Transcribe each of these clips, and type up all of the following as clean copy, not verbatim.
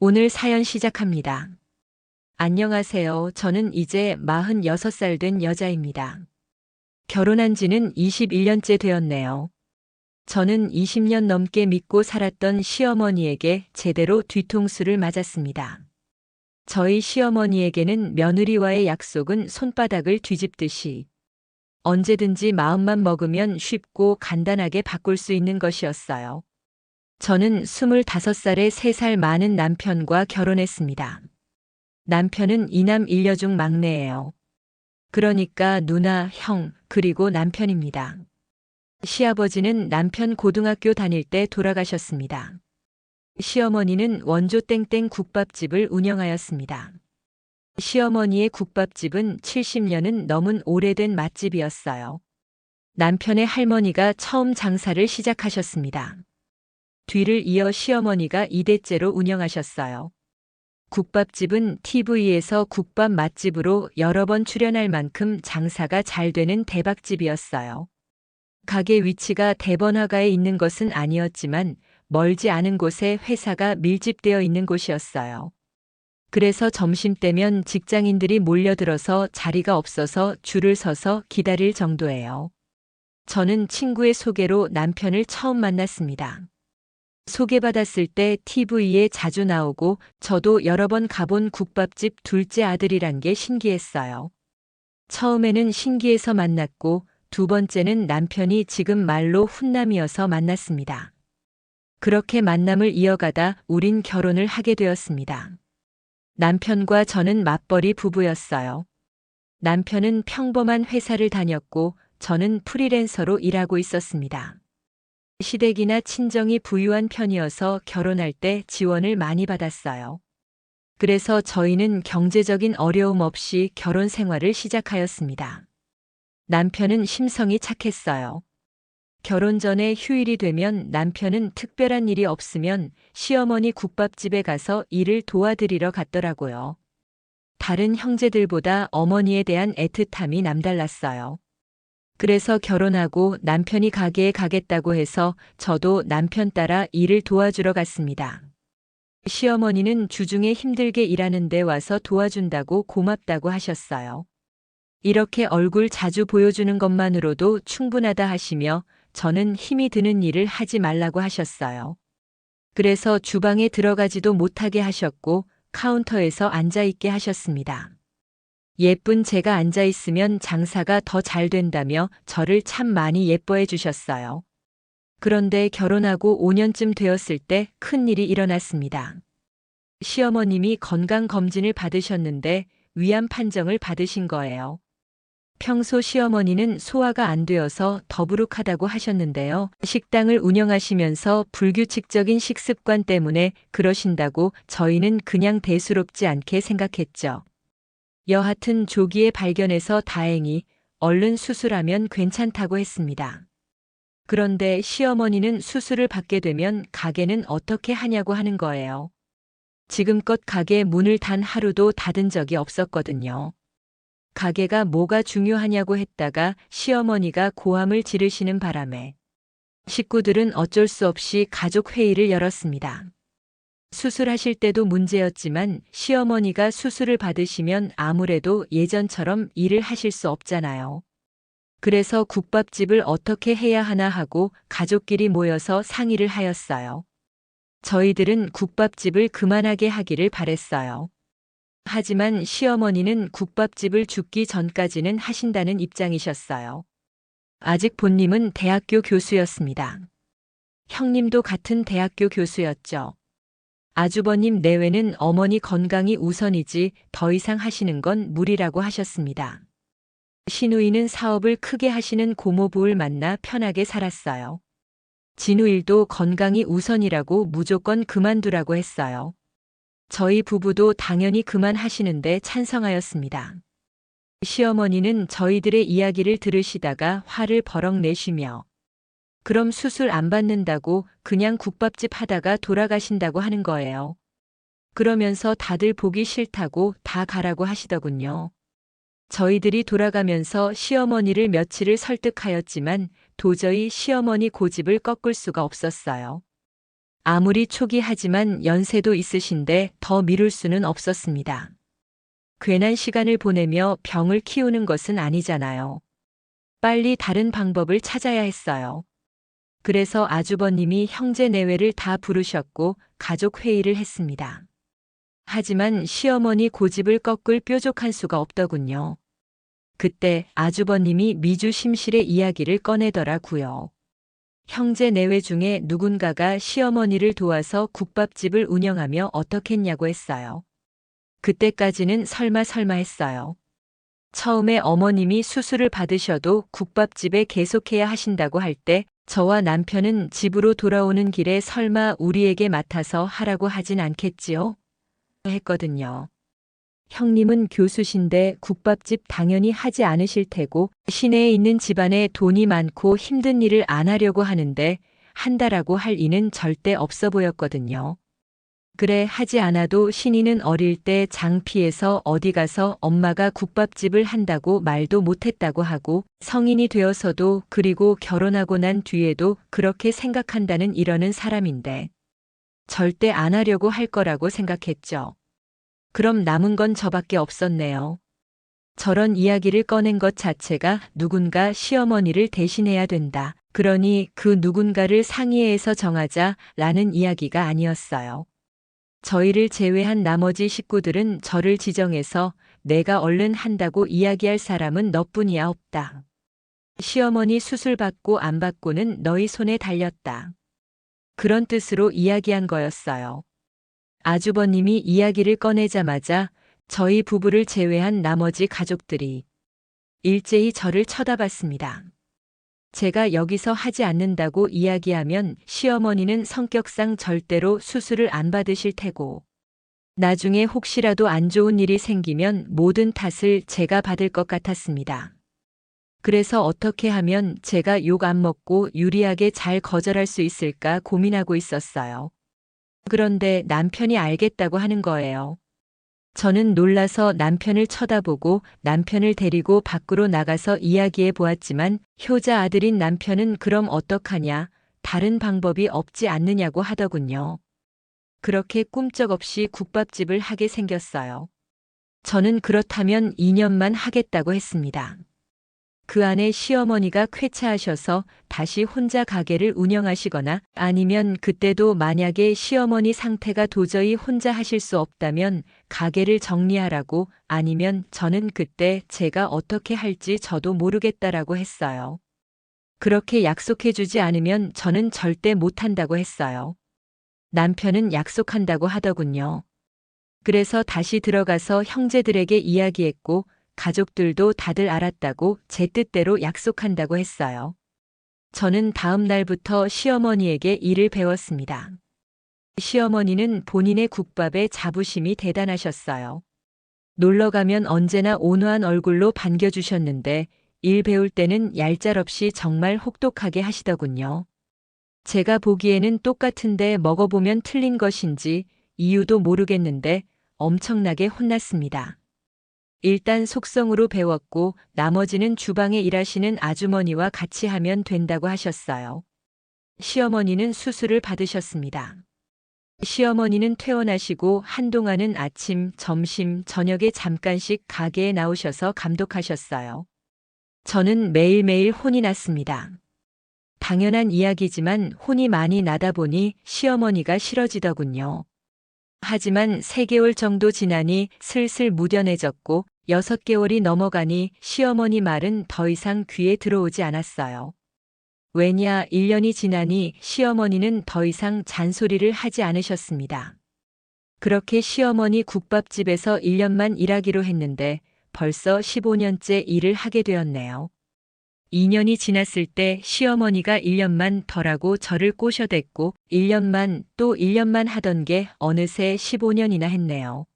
오늘 사연 시작합니다. 안녕하세요. 저는 이제 46살 된 여자입니다. 결혼한 지는 21년째 되었네요. 저는 20년 넘게 믿고 살았던 시어머니에게 제대로 뒤통수를 맞았습니다. 저희 시어머니에게는 며느리와의 약속은 손바닥을 뒤집듯이 언제든지 마음만 먹으면 쉽고 간단하게 바꿀 수 있는 것이었어요. 저는 25살에 3살 많은 남편과 결혼했습니다. 남편은 이남 일녀 중 막내예요. 그러니까 누나, 형, 그리고 남편입니다. 시아버지는 남편 고등학교 다닐 때 돌아가셨습니다. 시어머니는 원조 땡땡 국밥집을 운영하였습니다. 시어머니의 국밥집은 70년은 넘은 오래된 맛집이었어요. 남편의 할머니가 처음 장사를 시작하셨습니다. 뒤를 이어 시어머니가 2대째로 운영하셨어요. 국밥집은 TV에서 국밥 맛집으로 여러 번 출연할 만큼 장사가 잘 되는 대박집이었어요. 가게 위치가 대번화가에 있는 것은 아니었지만 멀지 않은 곳에 회사가 밀집되어 있는 곳이었어요. 그래서 점심때면 직장인들이 몰려들어서 자리가 없어서 줄을 서서 기다릴 정도예요. 저는 친구의 소개로 남편을 처음 만났습니다. 소개받았을 때 TV에 자주 나오고 저도 여러 번 가본 국밥집 둘째 아들이란 게 신기했어요. 처음에는 신기해서 만났고 두 번째는 남편이 지금 말로 훈남이어서 만났습니다. 그렇게 만남을 이어가다 우린 결혼을 하게 되었습니다. 남편과 저는 맞벌이 부부였어요. 남편은 평범한 회사를 다녔고 저는 프리랜서로 일하고 있었습니다. 시댁이나 친정이 부유한 편이어서 결혼할 때 지원을 많이 받았어요. 그래서 저희는 경제적인 어려움 없이 결혼 생활을 시작하였습니다. 남편은 심성이 착했어요. 결혼 전에 휴일이 되면 남편은 특별한 일이 없으면 시어머니 국밥집에 가서 일을 도와드리러 갔더라고요. 다른 형제들보다 어머니에 대한 애틋함이 남달랐어요. 그래서 결혼하고 남편이 가게에 가겠다고 해서 저도 남편 따라 일을 도와주러 갔습니다. 시어머니는 주중에 힘들게 일하는데 와서 도와준다고 고맙다고 하셨어요. 이렇게 얼굴 자주 보여주는 것만으로도 충분하다 하시며 저는 힘이 드는 일을 하지 말라고 하셨어요. 그래서 주방에 들어가지도 못하게 하셨고 카운터에서 앉아있게 하셨습니다. 예쁜 제가 앉아있으면 장사가 더 잘 된다며 저를 참 많이 예뻐해 주셨어요. 그런데 결혼하고 5년쯤 되었을 때 큰일이 일어났습니다. 시어머님이 건강검진을 받으셨는데 위암 판정을 받으신 거예요. 평소 시어머니는 소화가 안 되어서 더부룩하다고 하셨는데요. 식당을 운영하시면서 불규칙적인 식습관 때문에 그러신다고 저희는 그냥 대수롭지 않게 생각했죠. 여하튼 조기에 발견해서 다행히 얼른 수술하면 괜찮다고 했습니다. 그런데 시어머니는 수술을 받게 되면 가게는 어떻게 하냐고 하는 거예요. 지금껏 가게 문을 단 하루도 닫은 적이 없었거든요. 가게가 뭐가 중요하냐고 했다가 시어머니가 고함을 지르시는 바람에 식구들은 어쩔 수 없이 가족 회의를 열었습니다. 수술하실 때도 문제였지만 시어머니가 수술을 받으시면 아무래도 예전처럼 일을 하실 수 없잖아요. 그래서 국밥집을 어떻게 해야 하나 하고 가족끼리 모여서 상의를 하였어요. 저희들은 국밥집을 그만하게 하기를 바랬어요. 하지만 시어머니는 국밥집을 죽기 전까지는 하신다는 입장이셨어요. 아직 본님은 대학교 교수였습니다. 형님도 같은 대학교 교수였죠. 아주버님 내외는 어머니 건강이 우선이지 더 이상 하시는 건 무리라고 하셨습니다. 시누이는 사업을 크게 하시는 고모부를 만나 편하게 살았어요. 진우일도 건강이 우선이라고 무조건 그만두라고 했어요. 저희 부부도 당연히 그만하시는데 찬성하였습니다. 시어머니는 저희들의 이야기를 들으시다가 화를 버럭 내시며 그럼 수술 안 받는다고 그냥 국밥집 하다가 돌아가신다고 하는 거예요. 그러면서 다들 보기 싫다고 다 가라고 하시더군요. 저희들이 돌아가면서 시어머니를 며칠을 설득하였지만 도저히 시어머니 고집을 꺾을 수가 없었어요. 아무리 초기하지만 연세도 있으신데 더 미룰 수는 없었습니다. 괜한 시간을 보내며 병을 키우는 것은 아니잖아요. 빨리 다른 방법을 찾아야 했어요. 그래서 아주버님이 형제 내외를 다 부르셨고 가족 회의를 했습니다. 하지만 시어머니 고집을 꺾을 뾰족한 수가 없더군요. 그때 아주버님이 미주 심실의 이야기를 꺼내더라고요. 형제 내외 중에 누군가가 시어머니를 도와서 국밥집을 운영하며 어떻겠냐고 했어요. 그때까지는 설마 했어요. 처음에 어머님이 수술을 받으셔도 국밥집에 계속해야 하신다고 할 때 저와 남편은 집으로 돌아오는 길에 설마 우리에게 맡아서 하라고 하진 않겠지요? 했거든요. 형님은 교수신데 국밥집 당연히 하지 않으실 테고 시내에 있는 집안에 돈이 많고 힘든 일을 안 하려고 하는데 한다라고 할 이는 절대 없어 보였거든요. 그래 하지 않아도 신이는 어릴 때 장피에서 어디 가서 엄마가 국밥집을 한다고 말도 못했다고 하고 성인이 되어서도 그리고 결혼하고 난 뒤에도 그렇게 생각한다는 이러는 사람인데 절대 안 하려고 할 거라고 생각했죠. 그럼 남은 건 저밖에 없었네요. 저런 이야기를 꺼낸 것 자체가 누군가 시어머니를 대신해야 된다. 그러니 그 누군가를 상의해서 정하자 라는 이야기가 아니었어요. 저희를 제외한 나머지 식구들은 저를 지정해서 내가 얼른 한다고 이야기할 사람은 너뿐이야 없다. 시어머니 수술 받고 안 받고는 너희 손에 달렸다. 그런 뜻으로 이야기한 거였어요. 아주버님이 이야기를 꺼내자마자 저희 부부를 제외한 나머지 가족들이 일제히 저를 쳐다봤습니다. 제가 여기서 하지 않는다고 이야기하면 시어머니는 성격상 절대로 수술을 안 받으실 테고 나중에 혹시라도 안 좋은 일이 생기면 모든 탓을 제가 받을 것 같았습니다. 그래서 어떻게 하면 제가 욕 안 먹고 유리하게 잘 거절할 수 있을까 고민하고 있었어요. 그런데 남편이 알겠다고 하는 거예요. 저는 놀라서 남편을 쳐다보고 남편을 데리고 밖으로 나가서 이야기해 보았지만 효자 아들인 남편은 그럼 어떡하냐, 다른 방법이 없지 않느냐고 하더군요. 그렇게 꿈쩍없이 국밥집을 하게 생겼어요. 저는 그렇다면 2년만 하겠다고 했습니다. 그 안에 시어머니가 쾌차하셔서 다시 혼자 가게를 운영하시거나 아니면 그때도 만약에 시어머니 상태가 도저히 혼자 하실 수 없다면 가게를 정리하라고 아니면 저는 그때 제가 어떻게 할지 저도 모르겠다라고 했어요. 그렇게 약속해주지 않으면 저는 절대 못한다고 했어요. 남편은 약속한다고 하더군요. 그래서 다시 들어가서 형제들에게 이야기했고 가족들도 다들 알았다고 제 뜻대로 약속한다고 했어요. 저는 다음 날부터 시어머니에게 일을 배웠습니다. 시어머니는 본인의 국밥에 자부심이 대단하셨어요. 놀러 가면 언제나 온화한 얼굴로 반겨주셨는데 일 배울 때는 얄짤없이 정말 혹독하게 하시더군요. 제가 보기에는 똑같은데 먹어보면 틀린 것인지 이유도 모르겠는데 엄청나게 혼났습니다. 일단 속성으로 배웠고 나머지는 주방에 일하시는 아주머니와 같이 하면 된다고 하셨어요. 시어머니는 수술을 받으셨습니다. 시어머니는 퇴원하시고 한동안은 아침, 점심, 저녁에 잠깐씩 가게에 나오셔서 감독하셨어요. 저는 매일매일 혼이 났습니다. 당연한 이야기지만 혼이 많이 나다 보니 시어머니가 싫어지더군요. 하지만 3개월 정도 지나니 슬슬 무뎌해졌고 6개월이 넘어가니 시어머니 말은 더 이상 귀에 들어오지 않았어요. 왜냐 1년이 지나니 시어머니는 더 이상 잔소리를 하지 않으셨습니다. 그렇게 시어머니 국밥집에서 1년만 일하기로 했는데 벌써 15년째 일을 하게 되었네요. 2년이 지났을 때 시어머니가 1년만 더라고 저를 꼬셔댔고 1년만 또 1년만 하던 게 어느새 15년이나 했네요.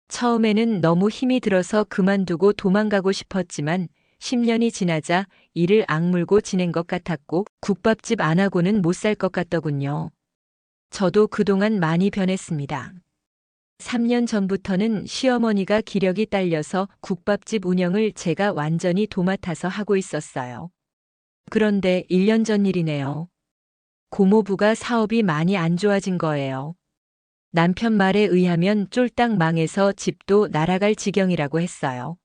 처음에는 너무 힘이 들어서 그만두고 도망가고 싶었지만 10년이 지나자 일을 악물고 지낸 것 같았고 국밥집 안 하고는 못 살 것 같더군요. 저도 그동안 많이 변했습니다. 3년 전부터는 시어머니가 기력이 딸려서 국밥집 운영을 제가 완전히 도맡아서 하고 있었어요. 그런데 1년 전 일이네요. 고모부가 사업이 많이 안 좋아진 거예요. 남편 말에 의하면 쫄딱 망해서 집도 날아갈 지경이라고 했어요.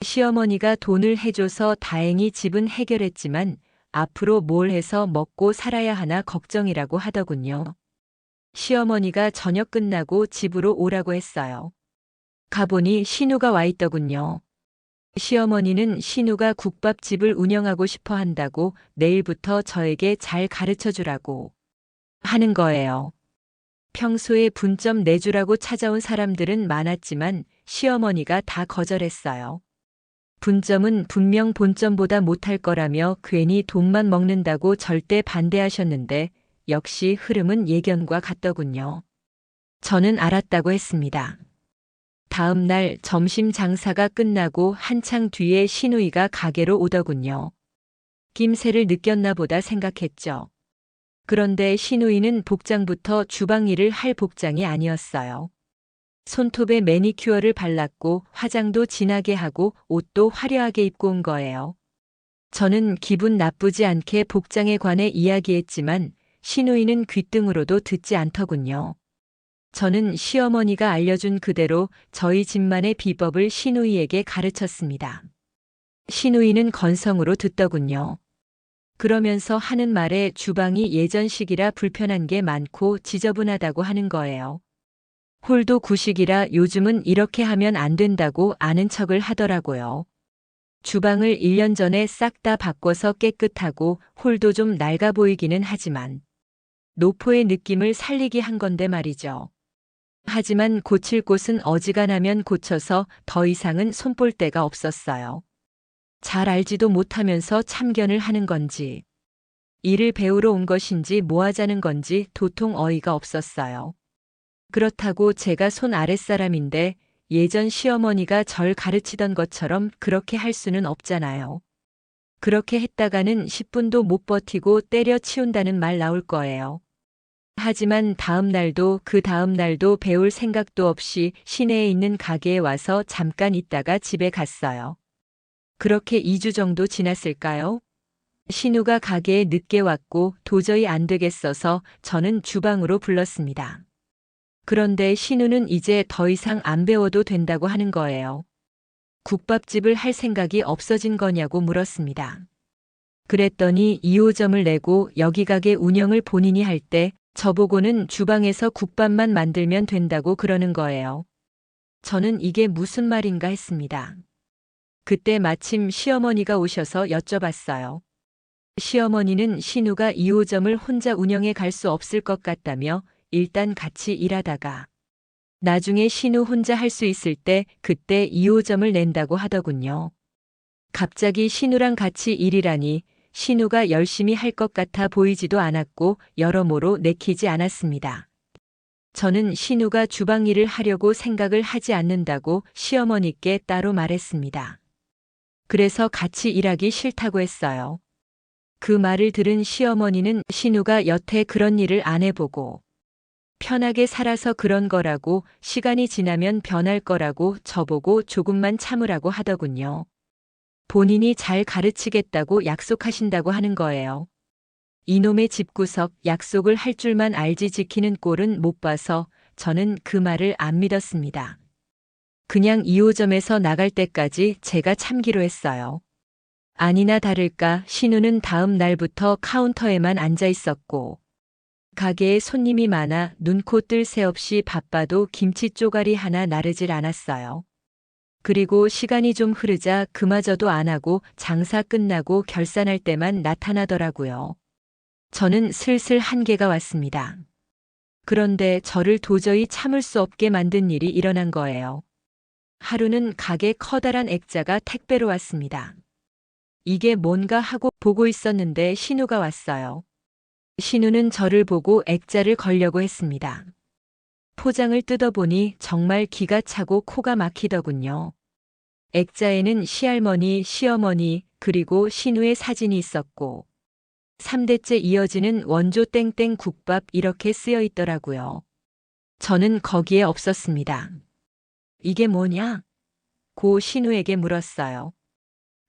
시어머니가 돈을 해줘서 다행히 집은 해결했지만 앞으로 뭘 해서 먹고 살아야 하나 걱정이라고 하더군요. 시어머니가 저녁 끝나고 집으로 오라고 했어요. 가보니 신우가 와 있더군요. 시어머니는 신우가 국밥집을 운영하고 싶어 한다고 내일부터 저에게 잘 가르쳐 주라고 하는 거예요. 평소에 분점 내주라고 찾아온 사람들은 많았지만 시어머니가 다 거절했어요. 분점은 분명 본점보다 못할 거라며 괜히 돈만 먹는다고 절대 반대하셨는데 역시 흐름은 예견과 같더군요. 저는 알았다고 했습니다. 다음 날 점심 장사가 끝나고 한창 뒤에 시누이가 가게로 오더군요. 낌새를 느꼈나 보다 생각했죠. 그런데 시누이는 복장부터 주방 일을 할 복장이 아니었어요. 손톱에 매니큐어를 발랐고 화장도 진하게 하고 옷도 화려하게 입고 온 거예요. 저는 기분 나쁘지 않게 복장에 관해 이야기했지만 시누이는 귓등으로도 듣지 않더군요. 저는 시어머니가 알려준 그대로 저희 집만의 비법을 시누이에게 가르쳤습니다. 시누이는 건성으로 듣더군요. 그러면서 하는 말에 주방이 예전식이라 불편한 게 많고 지저분하다고 하는 거예요. 홀도 구식이라 요즘은 이렇게 하면 안 된다고 아는 척을 하더라고요. 주방을 1년 전에 싹 다 바꿔서 깨끗하고 홀도 좀 낡아 보이기는 하지만 노포의 느낌을 살리게 한 건데 말이죠. 하지만 고칠 곳은 어지간하면 고쳐서 더 이상은 손볼 데가 없었어요. 잘 알지도 못하면서 참견을 하는 건지, 일을 배우러 온 것인지 뭐 하자는 건지 도통 어이가 없었어요. 그렇다고 제가 손 아랫사람인데 예전 시어머니가 절 가르치던 것처럼 그렇게 할 수는 없잖아요. 그렇게 했다가는 10분도 못 버티고 때려치운다는 말 나올 거예요. 하지만 다음 날도 그 다음 날도 배울 생각도 없이 시내에 있는 가게에 와서 잠깐 있다가 집에 갔어요. 그렇게 2주 정도 지났을까요? 신우가 가게에 늦게 왔고 도저히 안 되겠어서 저는 주방으로 불렀습니다. 그런데 신우는 이제 더 이상 안 배워도 된다고 하는 거예요. 국밥집을 할 생각이 없어진 거냐고 물었습니다. 그랬더니 2호점을 내고 여기 가게 운영을 본인이 할 때 저보고는 주방에서 국밥만 만들면 된다고 그러는 거예요. 저는 이게 무슨 말인가 했습니다. 그때 마침 시어머니가 오셔서 여쭤봤어요. 시어머니는 신우가 2호점을 혼자 운영해 갈 수 없을 것 같다며 일단 같이 일하다가 나중에 신우 혼자 할 수 있을 때 그때 2호점을 낸다고 하더군요. 갑자기 신우랑 같이 일이라니 신우가 열심히 할 것 같아 보이지도 않았고 여러모로 내키지 않았습니다. 저는 신우가 주방 일을 하려고 생각을 하지 않는다고 시어머니께 따로 말했습니다. 그래서 같이 일하기 싫다고 했어요. 그 말을 들은 시어머니는 신우가 여태 그런 일을 안 해보고 편하게 살아서 그런 거라고 시간이 지나면 변할 거라고 저보고 조금만 참으라고 하더군요. 본인이 잘 가르치겠다고 약속하신다고 하는 거예요. 이놈의 집구석 약속을 할 줄만 알지 지키는 꼴은 못 봐서 저는 그 말을 안 믿었습니다. 그냥 2호점에서 나갈 때까지 제가 참기로 했어요. 아니나 다를까 신우는 다음 날부터 카운터에만 앉아 있었고 가게에 손님이 많아 눈코 뜰 새 없이 바빠도 김치 쪼가리 하나 나르질 않았어요. 그리고 시간이 좀 흐르자 그마저도 안 하고 장사 끝나고 결산할 때만 나타나더라고요. 저는 슬슬 한계가 왔습니다. 그런데 저를 도저히 참을 수 없게 만든 일이 일어난 거예요. 하루는 가게 커다란 액자가 택배로 왔습니다. 이게 뭔가 하고 보고 있었는데 신우가 왔어요. 신우는 저를 보고 액자를 걸려고 했습니다. 포장을 뜯어보니 정말 기가 차고 코가 막히더군요. 액자에는 시할머니, 시어머니, 그리고 신우의 사진이 있었고 3대째 이어지는 원조 땡땡 국밥 이렇게 쓰여 있더라고요. 저는 거기에 없었습니다. 이게 뭐냐? 고 신우에게 물었어요.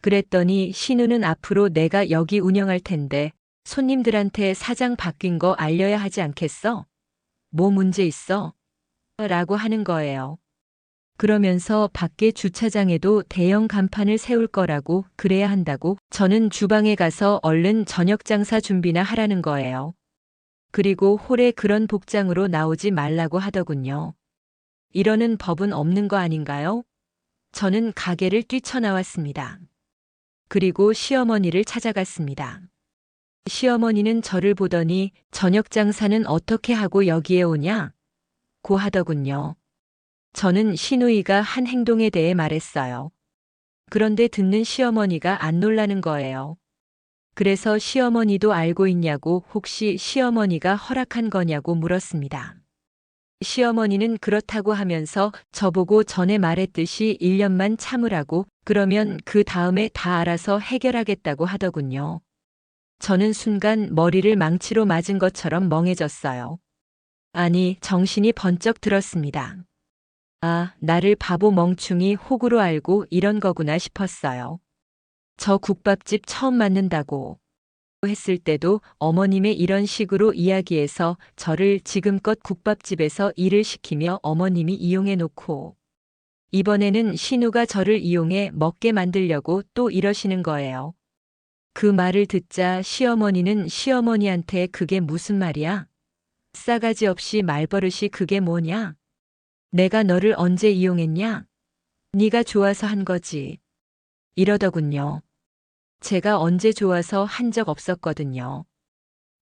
그랬더니 신우는 앞으로 내가 여기 운영할 텐데 손님들한테 사장 바뀐 거 알려야 하지 않겠어? 뭐 문제 있어? 라고 하는 거예요. 그러면서 밖에 주차장에도 대형 간판을 세울 거라고, 그래야 한다고 저는 주방에 가서 얼른 저녁 장사 준비나 하라는 거예요. 그리고 홀에 그런 복장으로 나오지 말라고 하더군요. 이러는 법은 없는 거 아닌가요? 저는 가게를 뛰쳐나왔습니다. 그리고 시어머니를 찾아갔습니다. 시어머니는 저를 보더니 저녁 장사는 어떻게 하고 여기에 오냐? 고 하더군요. 저는 시누이가 한 행동에 대해 말했어요. 그런데 듣는 시어머니가 안 놀라는 거예요. 그래서 시어머니도 알고 있냐고, 혹시 시어머니가 허락한 거냐고 물었습니다. 시어머니는 그렇다고 하면서 저보고 전에 말했듯이 1년만 참으라고, 그러면 그 다음에 다 알아서 해결하겠다고 하더군요. 저는 순간 머리를 망치로 맞은 것처럼 멍해졌어요. 아니, 정신이 번쩍 들었습니다. 아, 나를 바보 멍충이 호구로 알고 이런 거구나 싶었어요. 저 국밥집 처음 맞는다고 했을 때도 어머님의 이런 식으로 이야기해서 저를 지금껏 국밥집에서 일을 시키며 어머님이 이용해 놓고, 이번에는 신우가 저를 이용해 먹게 만들려고 또 이러시는 거예요. 그 말을 듣자 시어머니는 시어머니한테 그게 무슨 말이야? 싸가지 없이 말버릇이 그게 뭐냐? 내가 너를 언제 이용했냐? 네가 좋아서 한 거지. 이러더군요. 제가 언제 좋아서 한 적 없었거든요.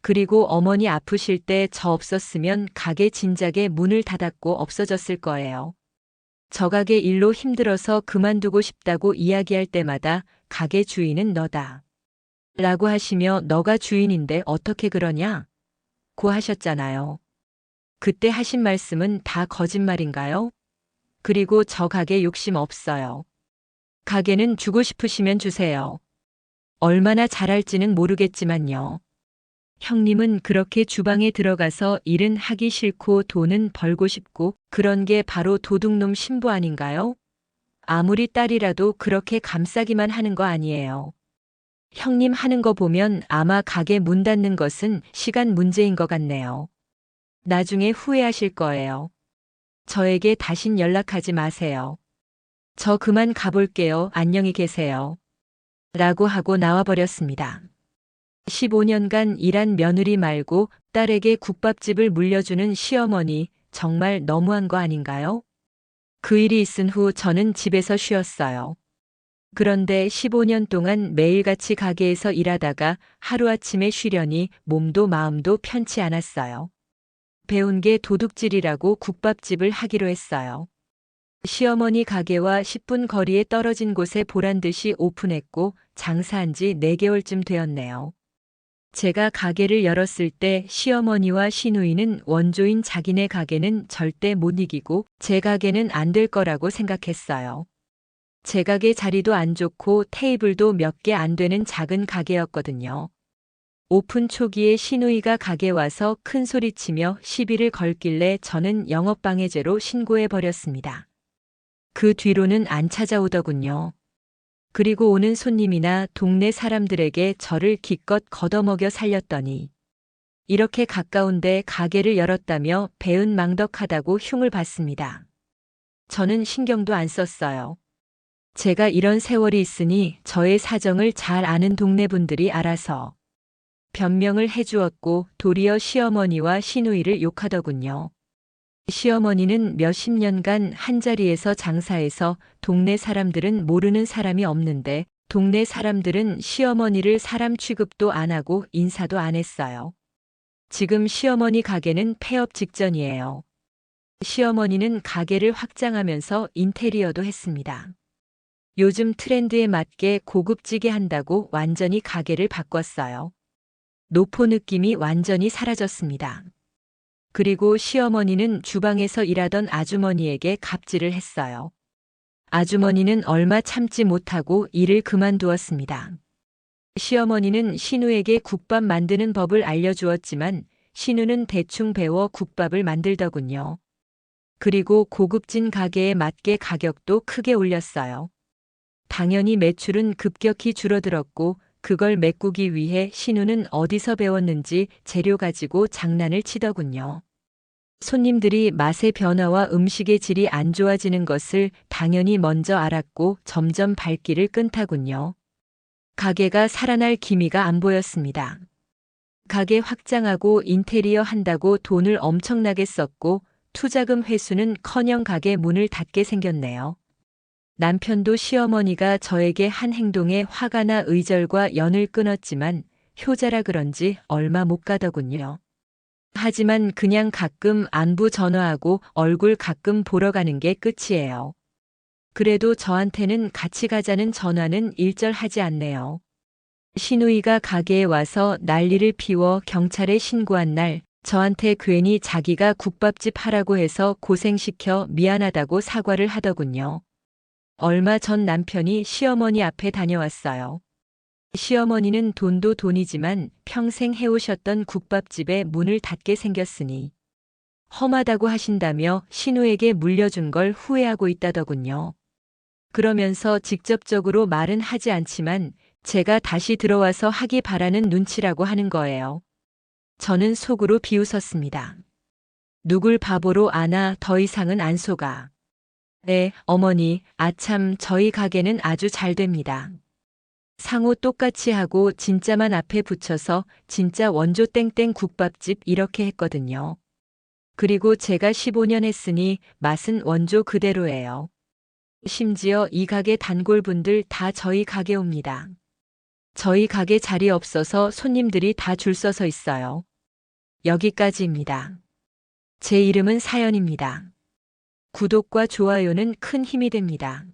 그리고 어머니 아프실 때 저 없었으면 가게 진작에 문을 닫았고 없어졌을 거예요. 저 가게 일로 힘들어서 그만두고 싶다고 이야기할 때마다 가게 주인은 너다. 라고 하시며 너가 주인인데 어떻게 그러냐? 고 하셨잖아요. 그때 하신 말씀은 다 거짓말인가요? 그리고 저 가게 욕심 없어요. 가게는 주고 싶으시면 주세요. 얼마나 잘할지는 모르겠지만요. 형님은 그렇게 주방에 들어가서 일은 하기 싫고 돈은 벌고 싶고 그런 게 바로 도둑놈 신부 아닌가요? 아무리 딸이라도 그렇게 감싸기만 하는 거 아니에요. 형님 하는 거 보면 아마 가게 문 닫는 것은 시간 문제인 것 같네요. 나중에 후회하실 거예요. 저에게 다신 연락하지 마세요. 저 그만 가볼게요. 안녕히 계세요. 라고 하고 나와버렸습니다. 15년간 일한 며느리 말고 딸에게 국밥집을 물려주는 시어머니, 정말 너무한 거 아닌가요? 그 일이 있은 후 저는 집에서 쉬었어요. 그런데 15년 동안 매일같이 가게에서 일하다가 하루아침에 쉬려니 몸도 마음도 편치 않았어요. 배운 게 도둑질이라고 국밥집을 하기로 했어요. 시어머니 가게와 10분 거리에 떨어진 곳에 보란듯이 오픈했고 장사한 지 4개월쯤 되었네요. 제가 가게를 열었을 때 시어머니와 시누이는 원조인 자기네 가게는 절대 못 이기고 제 가게는 안 될 거라고 생각했어요. 제 가게 자리도 안 좋고 테이블도 몇 개 안 되는 작은 가게였거든요. 오픈 초기에 시누이가 가게 와서 큰 소리치며 시비를 걸길래 저는 영업방해죄로 신고해버렸습니다. 그 뒤로는 안 찾아오더군요. 그리고 오는 손님이나 동네 사람들에게 저를 기껏 걷어먹여 살렸더니 이렇게 가까운데 가게를 열었다며 배은망덕하다고 흉을 봤습니다. 저는 신경도 안 썼어요. 제가 이런 세월이 있으니 저의 사정을 잘 아는 동네 분들이 알아서 변명을 해주었고 도리어 시어머니와 시누이를 욕하더군요. 시어머니는 몇십 년간 한자리에서 장사해서 동네 사람들은 모르는 사람이 없는데 동네 사람들은 시어머니를 사람 취급도 안 하고 인사도 안 했어요. 지금 시어머니 가게는 폐업 직전이에요. 시어머니는 가게를 확장하면서 인테리어도 했습니다. 요즘 트렌드에 맞게 고급지게 한다고 완전히 가게를 바꿨어요. 노포 느낌이 완전히 사라졌습니다. 그리고 시어머니는 주방에서 일하던 아주머니에게 갑질을 했어요. 아주머니는 얼마 참지 못하고 일을 그만두었습니다. 시어머니는 신우에게 국밥 만드는 법을 알려주었지만 신우는 대충 배워 국밥을 만들더군요. 그리고 고급진 가게에 맞게 가격도 크게 올렸어요. 당연히 매출은 급격히 줄어들었고 그걸 메꾸기 위해 신우는 어디서 배웠는지 재료 가지고 장난을 치더군요. 손님들이 맛의 변화와 음식의 질이 안 좋아지는 것을 당연히 먼저 알았고 점점 발길을 끊다군요. 가게가 살아날 기미가 안 보였습니다. 가게 확장하고 인테리어 한다고 돈을 엄청나게 썼고 투자금 회수는커녕 가게 문을 닫게 생겼네요. 남편도 시어머니가 저에게 한 행동에 화가 나 의절과 연을 끊었지만 효자라 그런지 얼마 못 가더군요. 하지만 그냥 가끔 안부 전화하고 얼굴 가끔 보러 가는 게 끝이에요. 그래도 저한테는 같이 가자는 전화는 일절하지 않네요. 시누이가 가게에 와서 난리를 피워 경찰에 신고한 날 저한테 괜히 자기가 국밥집 하라고 해서 고생시켜 미안하다고 사과를 하더군요. 얼마 전 남편이 시어머니 앞에 다녀왔어요. 시어머니는 돈도 돈이지만 평생 해오셨던 국밥집에 문을 닫게 생겼으니 험하다고 하신다며 신우에게 물려준 걸 후회하고 있다더군요. 그러면서 직접적으로 말은 하지 않지만 제가 다시 들어와서 하기 바라는 눈치라고 하는 거예요. 저는 속으로 비웃었습니다. 누굴 바보로 아나 더 이상은 안 속아. 네, 어머니, 아참 저희 가게는 아주 잘 됩니다. 상호 똑같이 하고 진짜만 앞에 붙여서 진짜 원조 땡땡 국밥집 이렇게 했거든요. 그리고 제가 15년 했으니 맛은 원조 그대로예요. 심지어 이 가게 단골분들 다 저희 가게 옵니다. 저희 가게 자리 없어서 손님들이 다 줄 서서 있어요. 여기까지입니다. 제 이름은 사연입니다. 구독과 좋아요는 큰 힘이 됩니다.